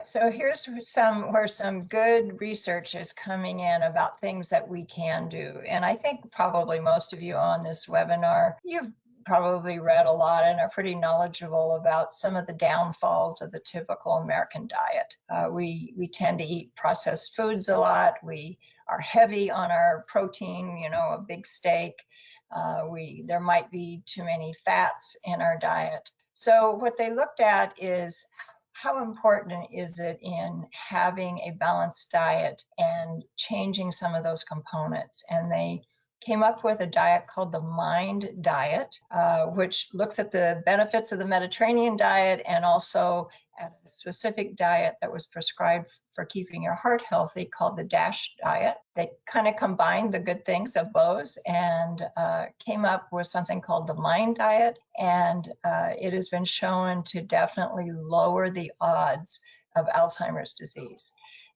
So here's where some good research is coming in about things that we can do. And I think probably most of you on this webinar, you've probably read a lot and are pretty knowledgeable about some of the downfalls of the typical American diet. We tend to eat processed foods a lot. We are heavy on our protein, you know, a big steak. There might be too many fats in our diet. So what they looked at is how important is it in having a balanced diet and changing some of those components? And they came up with a diet called the MIND diet, which looks at the benefits of the Mediterranean diet and also at a specific diet that was prescribed for keeping your heart healthy called the DASH diet. They kind of combined the good things of both and came up with something called the MIND diet. And it has been shown to definitely lower the odds of Alzheimer's disease.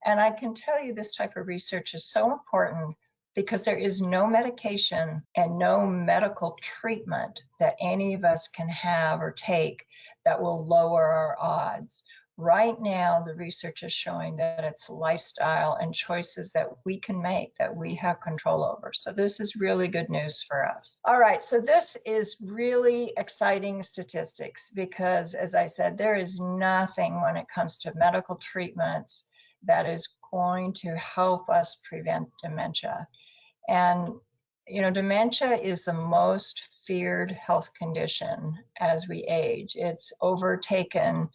And I can tell you this type of research is so important because there is no medication and no medical treatment that any of us can have or take that will lower our odds. Right now, the research is showing that it's lifestyle and choices that we can make that we have control over. So this is really good news for us. All right, so this is really exciting statistics because, as I said, there is nothing when it comes to medical treatments that is going to help us prevent dementia. And, you know, dementia is the most feared health condition as we age. It's overtaken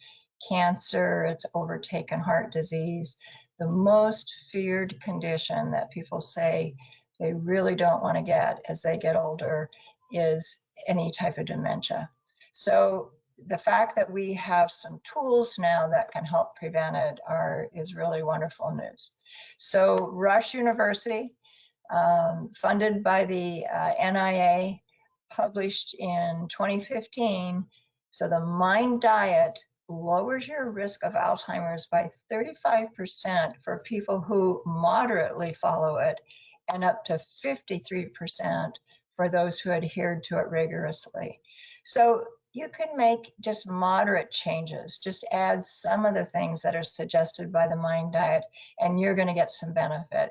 cancer, it's overtaken heart disease. The most feared condition that people say they really don't want to get as they get older is any type of dementia. So the fact that we have some tools now that can help prevent it is really wonderful news. So Rush University, funded by the NIA, published in 2015. So the MIND diet lowers your risk of Alzheimer's by 35% for people who moderately follow it, and up to 53% for those who adhered to it rigorously. So you can make just moderate changes, just add some of the things that are suggested by the MIND diet, and you're going to get some benefit.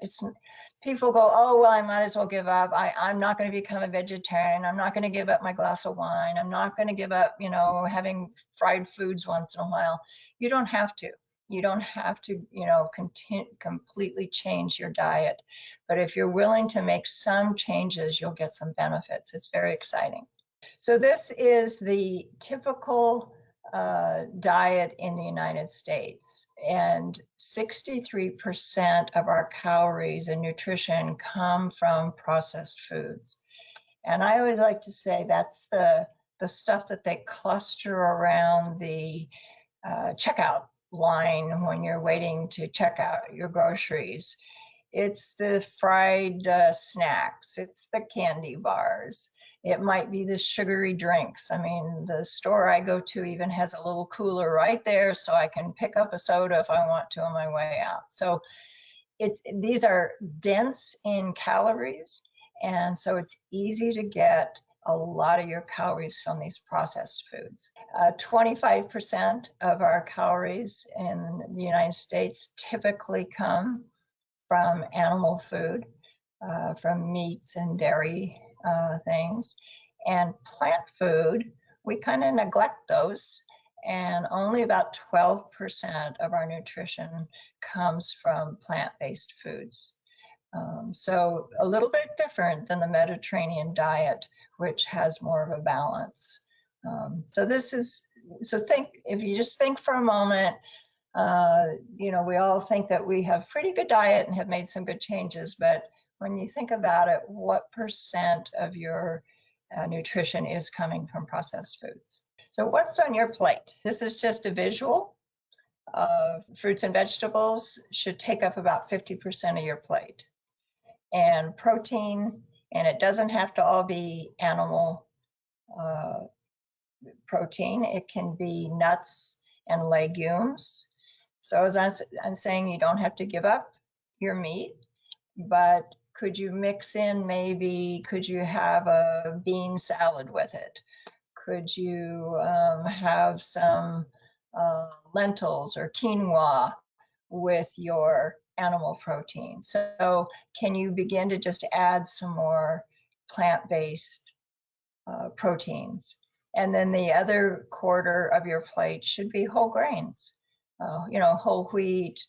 People go, oh, well, I might as well give up. I'm not going to become a vegetarian. I'm not going to give up my glass of wine. I'm not going to give up, you know, having fried foods once in a while. You don't have to. You don't have to, you know, completely change your diet. But if you're willing to make some changes, you'll get some benefits. It's very exciting. So this is the typical diet in the United States, and 63% of our calories and nutrition come from processed foods. And I always like to say that's the stuff that they cluster around the checkout line when you're waiting to check out your groceries. It's the fried snacks, it's the candy bars. It might be the sugary drinks. I mean, the store I go to even has a little cooler right there so I can pick up a soda if I want to on my way out. So these are dense in calories, and so it's easy to get a lot of your calories from these processed foods. 25% of our calories in the United States typically come from animal food, from meats and dairy things. And plant food, we kind of neglect those, and only about 12% of our nutrition comes from plant-based foods. So a little bit different than the Mediterranean diet, which has more of a balance. So if you just think for a moment, you know, we all think that we have pretty good diet and have made some good changes, but when you think about it, what percent of your nutrition is coming from processed foods? So what's on your plate? This is just a visual. Fruits and vegetables should take up about 50% of your plate. And protein, and it doesn't have to all be animal protein. It can be nuts and legumes. So as I'm saying, you don't have to give up your meat, but could you mix in could you have a bean salad with it? Could you have some lentils or quinoa with your animal protein. So can you begin to just add some more plant-based proteins? And then the other quarter of your plate should be whole grains, whole wheat,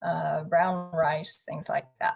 brown rice, things like that.